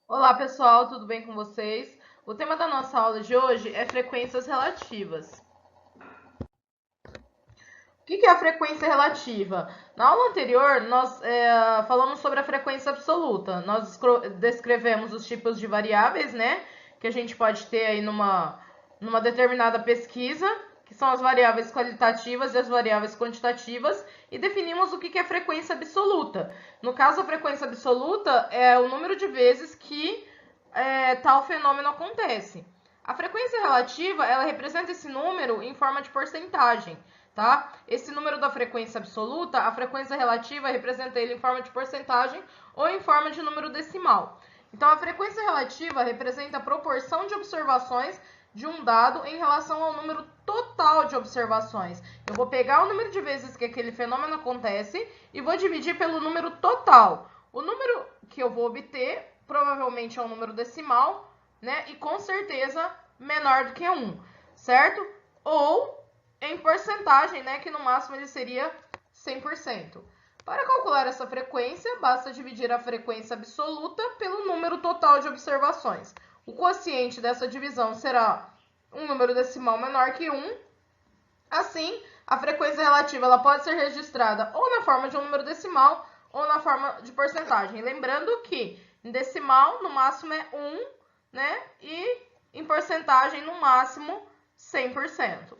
Olá pessoal, tudo bem com vocês? O tema da nossa aula de hoje é frequências relativas. O que é a frequência relativa? Na aula anterior, nós falamos sobre a frequência absoluta. Nós descrevemos os tipos de variáveis, né? Que a gente pode ter aí numa determinada pesquisa, que são as variáveis qualitativas e as variáveis quantitativas, e definimos o que é frequência absoluta. No caso, a frequência absoluta é o número de vezes que tal fenômeno acontece. A frequência relativa, ela representa esse número em forma de porcentagem, tá? Esse número da frequência absoluta, a frequência relativa representa ele em forma de porcentagem ou em forma de número decimal. Então, a frequência relativa representa a proporção de observações de um dado em relação ao número total de observações. Eu vou pegar o número de vezes que aquele fenômeno acontece e vou dividir pelo número total. O número que eu vou obter provavelmente é um número decimal, né? E com certeza menor do que 1, certo? Ou em porcentagem, né? Que no máximo ele seria 100%. Para calcular essa frequência, basta dividir a frequência absoluta pelo número total de observações. O quociente dessa divisão será um número decimal menor que 1. Assim, a frequência relativa ela pode ser registrada ou na forma de um número decimal ou na forma de porcentagem. Lembrando que em decimal, no máximo é 1, né? E em porcentagem, no máximo, 100%.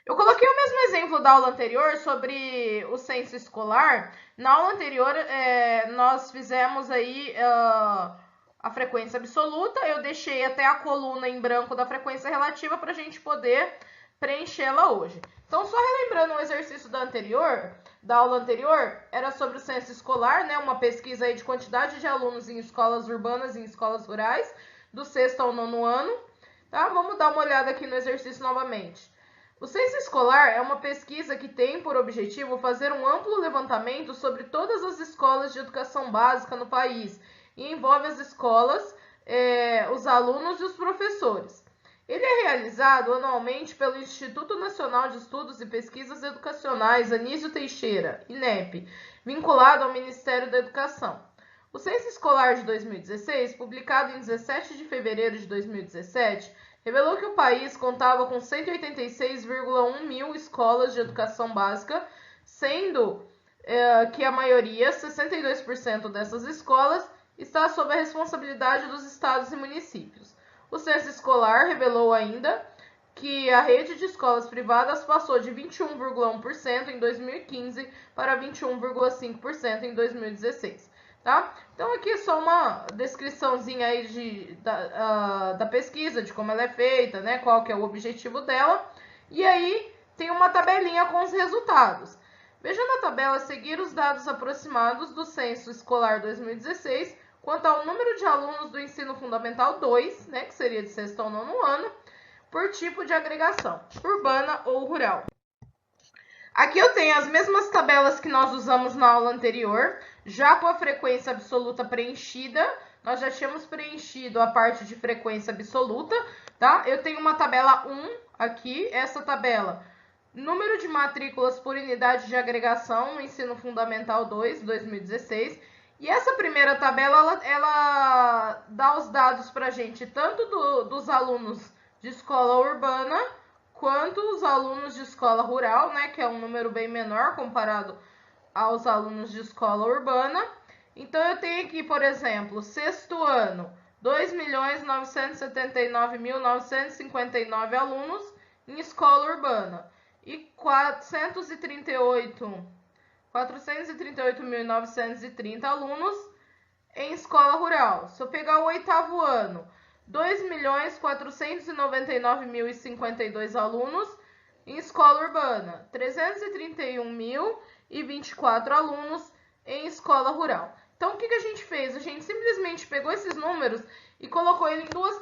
Eu coloquei o mesmo exemplo da aula anterior sobre o censo escolar. Na aula anterior, nós fizemos aí a frequência absoluta. Eu deixei até a coluna em branco da frequência relativa para a gente poder preenchê-la hoje. Então, só relembrando o exercício da aula anterior, era sobre o censo escolar, né? Uma pesquisa aí de quantidade de alunos em escolas urbanas e em escolas rurais, do sexto ao nono ano. Tá? Vamos dar uma olhada aqui no exercício novamente. O censo escolar é uma pesquisa que tem por objetivo fazer um amplo levantamento sobre todas as escolas de educação básica no país e envolve as escolas, os alunos e os professores. Ele é realizado anualmente pelo Instituto Nacional de Estudos e Pesquisas Educacionais Anísio Teixeira, INEP, vinculado ao Ministério da Educação. O Censo Escolar de 2016, publicado em 17 de fevereiro de 2017, revelou que o país contava com 186,1 mil escolas de educação básica, sendo que a maioria, 62% dessas escolas, está sob a responsabilidade dos estados e municípios. O censo escolar revelou ainda que a rede de escolas privadas passou de 21,1% em 2015 para 21,5% em 2016. Tá? Então, aqui é só uma descriçãozinha aí da pesquisa, de como ela é feita, né? Qual que é o objetivo dela. E aí, tem uma tabelinha com os resultados. Veja na tabela a seguir os dados aproximados do Censo Escolar 2016 quanto ao número de alunos do ensino fundamental 2, né, que seria de sexto ao nono ano, por tipo de agregação, urbana ou rural. Aqui eu tenho as mesmas tabelas que nós usamos na aula anterior, já com a frequência absoluta preenchida. Nós já tínhamos preenchido a parte de frequência absoluta, tá? Eu tenho uma tabela 1 aqui, essa tabela, número de matrículas por unidade de agregação no ensino fundamental 2, 2016. E essa primeira tabela, ela dá os dados para a gente, tanto dos alunos de escola urbana, quanto os alunos de escola rural, né, que é um número bem menor comparado aos alunos de escola urbana. Então, eu tenho aqui, por exemplo, sexto ano, 2.979.959 alunos em escola urbana e 438.930 alunos em escola rural. Se eu pegar o oitavo ano, 2.499.052 alunos em escola urbana, 331.024 alunos em escola rural. Então, o que a gente fez? A gente simplesmente pegou esses números e colocou ele em duas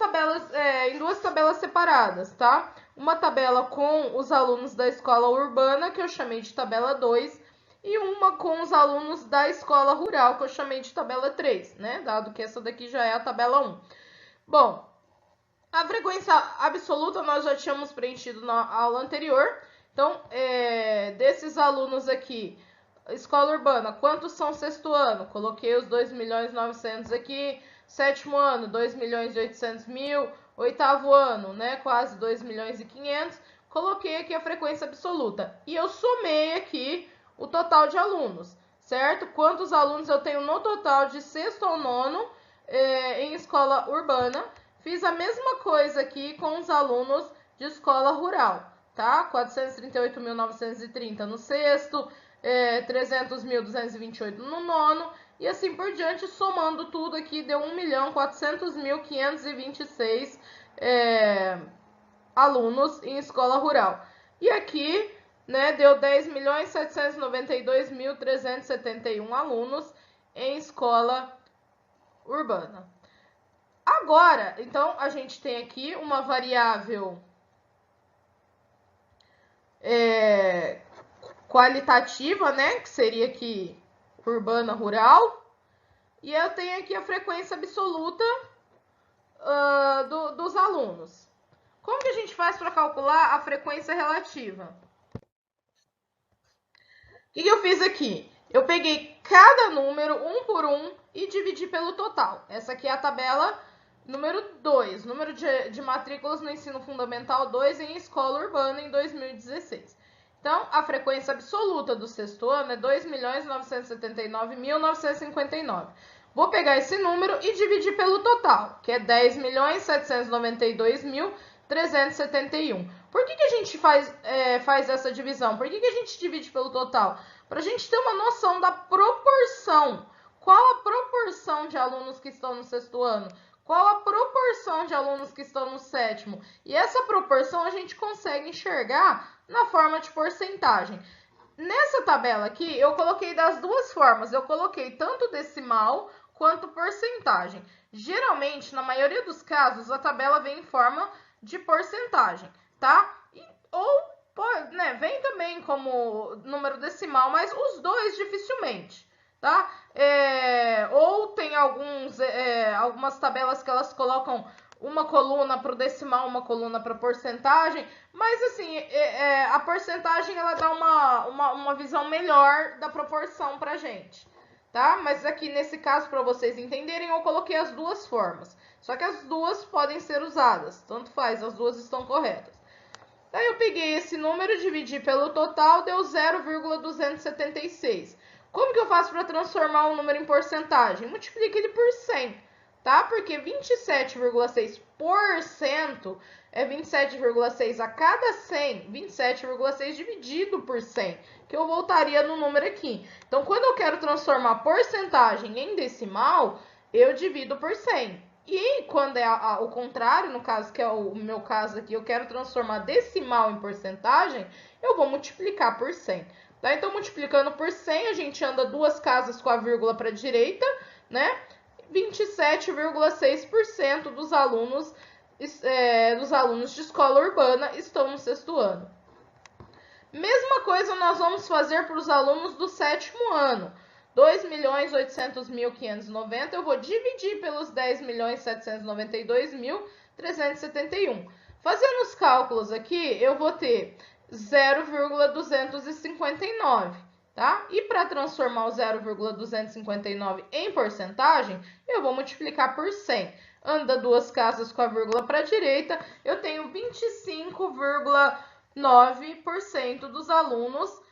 tabelas separadas, tá? Uma tabela com os alunos da escola urbana, que eu chamei de tabela 2, e uma com os alunos da escola rural, que eu chamei de tabela 3, né? Dado que essa daqui já é a tabela 1. Bom, a frequência absoluta nós já tínhamos preenchido na aula anterior. Então, desses alunos aqui, escola urbana, quantos são sexto ano? Coloquei os 2.900.000 aqui. Sétimo ano, 2.800.000. Oitavo ano, né, quase 2.500.000. Coloquei aqui a frequência absoluta. E eu somei aqui o total de alunos, certo? Quantos alunos eu tenho no total de sexto ao nono em escola urbana. Fiz a mesma coisa aqui com os alunos de escola rural, tá? 438.930 no sexto, 300.228 no nono, e assim por diante, somando tudo aqui, deu 1.400.526 alunos em escola rural. E aqui, né, deu 10.792.371 alunos em escola urbana. Agora, então, a gente tem aqui uma variável qualitativa, né, que seria aqui urbana, rural, e eu tenho aqui a frequência absoluta dos alunos. Como que a gente faz para calcular a frequência relativa? O que eu fiz aqui? Eu peguei cada número, um por um, e dividi pelo total. Essa aqui é a tabela número 2, número de matrículas no ensino fundamental 2 em escola urbana em 2016. Então, a frequência absoluta do sexto ano é 2.979.959. Vou pegar esse número e dividir pelo total, que é 10.792.371. Por que a gente faz essa divisão? Por que a gente divide pelo total? Para a gente ter uma noção da proporção. Qual a proporção de alunos que estão no sexto ano? Qual a proporção de alunos que estão no sétimo? E essa proporção a gente consegue enxergar na forma de porcentagem. Nessa tabela aqui, eu coloquei das duas formas. Eu coloquei tanto decimal quanto porcentagem. Geralmente, na maioria dos casos, a tabela vem em forma de porcentagem, tá? Vem também como número decimal, mas os dois dificilmente, tá? Ou tem algumas tabelas que elas colocam uma coluna para o decimal, uma coluna para porcentagem, mas assim, a porcentagem ela dá uma visão melhor da proporção para a gente, tá? Mas aqui nesse caso, para vocês entenderem, eu coloquei as duas formas, só que as duas podem ser usadas, tanto faz, as duas estão corretas. Daí eu peguei esse número, dividi pelo total, deu 0,276. Como que eu faço para transformar um número em porcentagem? Multiplique ele por 100, tá? Porque 27,6% é 27,6 a cada 100, 27,6 dividido por 100, que eu voltaria no número aqui. Então, quando eu quero transformar porcentagem em decimal, eu divido por 100. E quando é o contrário, no caso, que é o meu caso aqui, eu quero transformar decimal em porcentagem, eu vou multiplicar por 100. Tá? Então, multiplicando por 100, a gente anda duas casas com a vírgula para a direita, né? 27,6% dos alunos de escola urbana estão no sexto ano. Mesma coisa nós vamos fazer para os alunos do sétimo ano. 2.800.590, eu vou dividir pelos 10.792.371. Fazendo os cálculos aqui, eu vou ter 0,259, tá? E para transformar o 0,259 em porcentagem, eu vou multiplicar por 100. Anda duas casas com a vírgula para a direita, eu tenho 25,9% dos alunos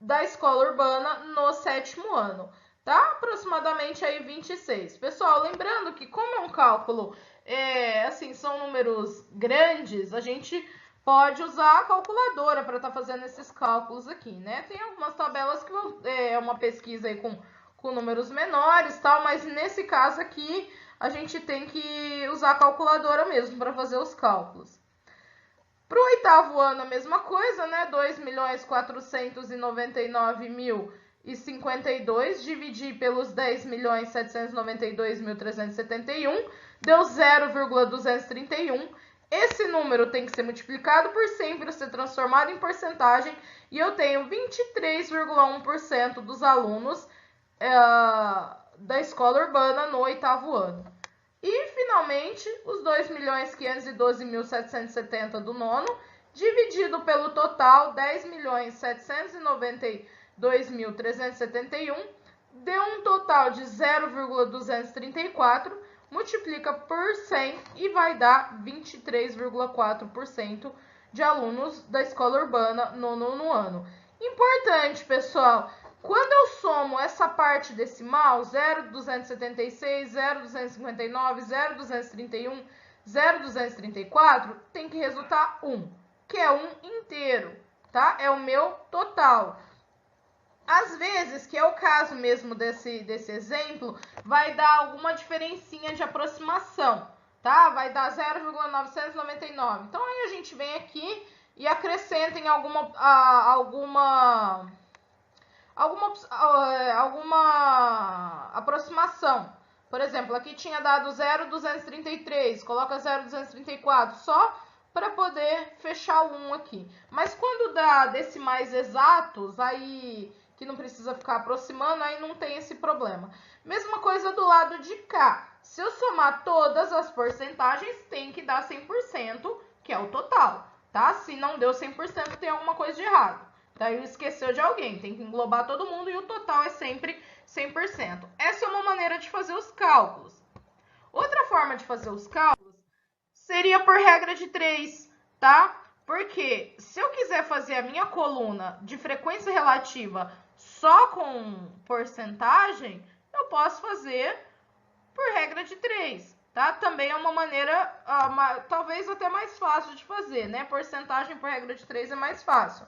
da escola urbana no sétimo ano, tá? Aproximadamente aí 26. Pessoal, lembrando que como é um cálculo, assim, são números grandes, a gente pode usar a calculadora para estar fazendo esses cálculos aqui, né? Tem algumas tabelas que é uma pesquisa aí com números menores, tal, mas nesse caso aqui a gente tem que usar a calculadora mesmo para fazer os cálculos. Para o oitavo ano, a mesma coisa, né? 2.499.052, dividir pelos 10.792.371, deu 0,231. Esse número tem que ser multiplicado por 100 para ser transformado em porcentagem, e eu tenho 23,1% dos alunos da escola urbana no oitavo ano. E, finalmente, os 2.512.770 do nono, dividido pelo total 10.792.371, 2.371, deu um total de 0,234, multiplica por 100 e vai dar 23,4% de alunos da escola urbana no nono ano. Importante, pessoal, quando eu somo essa parte decimal, 0,276, 0,259, 0,231, 0,234, tem que resultar 1, que é um inteiro, tá? É o meu total. Às vezes, que é o caso mesmo desse exemplo, vai dar alguma diferencinha de aproximação, tá? Vai dar 0,999. Então, aí a gente vem aqui e acrescenta em alguma aproximação. Por exemplo, aqui tinha dado 0,233, coloca 0,234, só para poder fechar o 1 aqui. Mas quando dá decimais exatos, aí que não precisa ficar aproximando, aí não tem esse problema. Mesma coisa do lado de cá. Se eu somar todas as porcentagens, tem que dar 100%, que é o total, tá? Se não deu 100%, tem alguma coisa de errado. Daí esqueceu de alguém, tem que englobar todo mundo e o total é sempre 100%. Essa é uma maneira de fazer os cálculos. Outra forma de fazer os cálculos seria por regra de 3, tá? Porque se eu quiser fazer a minha coluna de frequência relativa só com porcentagem, eu posso fazer por regra de 3, tá? Também é uma maneira, talvez até mais fácil de fazer, né? Porcentagem por regra de 3 é mais fácil.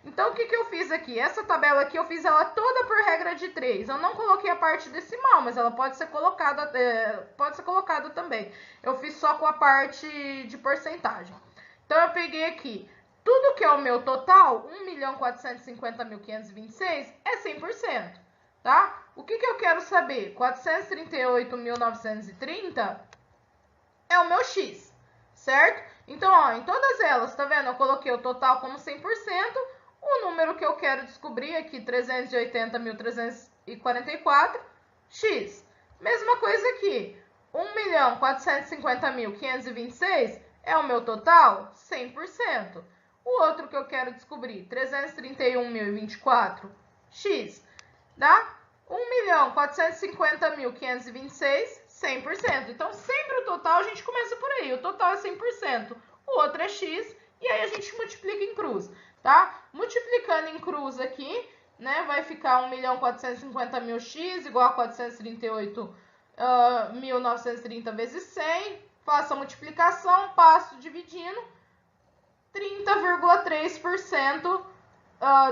Então, o que eu fiz aqui? Essa tabela aqui, eu fiz ela toda por regra de 3. Eu não coloquei a parte decimal, mas ela pode ser colocada também. Eu fiz só com a parte de porcentagem. Então, eu peguei aqui, tudo que é o meu total, 1.450.526, é 100%, tá? O que eu quero saber? 438.930 é o meu X, certo? Então, ó, em todas elas, tá vendo? Eu coloquei o total como 100%. O número que eu quero descobrir aqui, 380.344, X. Mesma coisa aqui, 1.450.526 é o meu total? 100%. O outro que eu quero descobrir, 331.024, X, dá 1.450.526, 100%. Então, sempre o total a gente começa por aí. O total é 100%, o outro é X, e aí a gente multiplica em cruz, tá? Multiplicando em cruz aqui, né, vai ficar 1.450.000x igual a 438.930 vezes 100. Faço a multiplicação, passo dividindo. 30,3%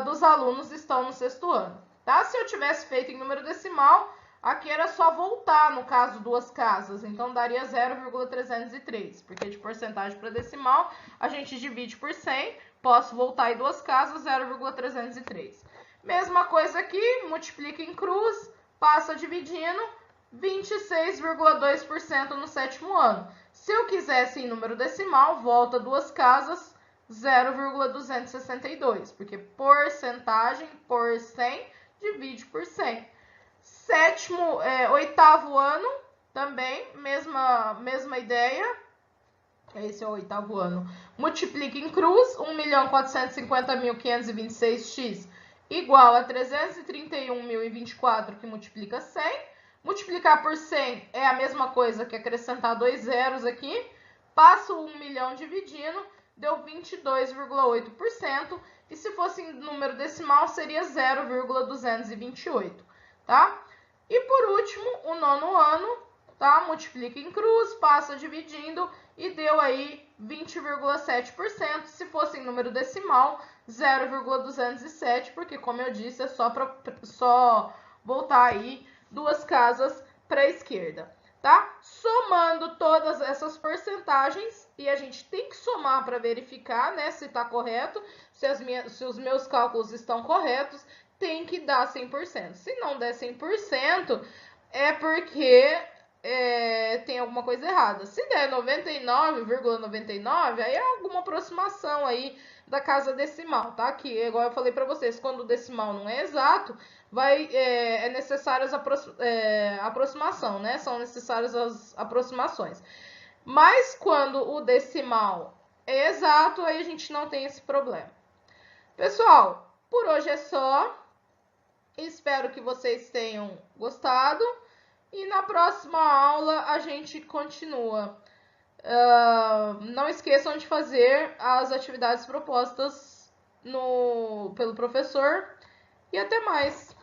dos alunos estão no sexto ano, tá? Se eu tivesse feito em número decimal, aqui era só voltar, no caso, duas casas. Então, daria 0,303, porque de porcentagem para decimal, a gente divide por 100. Posso voltar em duas casas, 0,303. Mesma coisa aqui, multiplica em cruz, passa dividindo, 26,2% no sétimo ano. Se eu quisesse em número decimal, volta duas casas, 0,262, porque porcentagem por 100 divide por 100. Oitavo ano, também, mesma ideia. Esse é o oitavo ano. Multiplica em cruz, 1.450.526x igual a 331.024, que multiplica 100. Multiplicar por 100 é a mesma coisa que acrescentar dois zeros aqui. Passo 1 milhão dividindo, deu 22,8%. E se fosse em número decimal, seria 0,228, tá? E por último, o nono ano, tá? Multiplica em cruz, passa dividindo e deu aí 20,7%. Se fosse em número decimal, 0,207, porque como eu disse, é só voltar aí duas casas para a esquerda, tá? Somando todas essas porcentagens, e a gente tem que somar para verificar, né, se está correto, se os meus cálculos estão corretos, tem que dar 100%. Se não der 100%, é porque tem alguma coisa errada. Se der 99,99, aí é alguma aproximação aí da casa decimal, tá? Que, igual eu falei para vocês, quando o decimal não é exato, é necessário aproximação, né? São necessárias as aproximações. Mas quando o decimal é exato, aí a gente não tem esse problema. Pessoal, por hoje é só. Espero que vocês tenham gostado e na próxima aula a gente continua. Não esqueçam de fazer as atividades propostas pelo professor e até mais!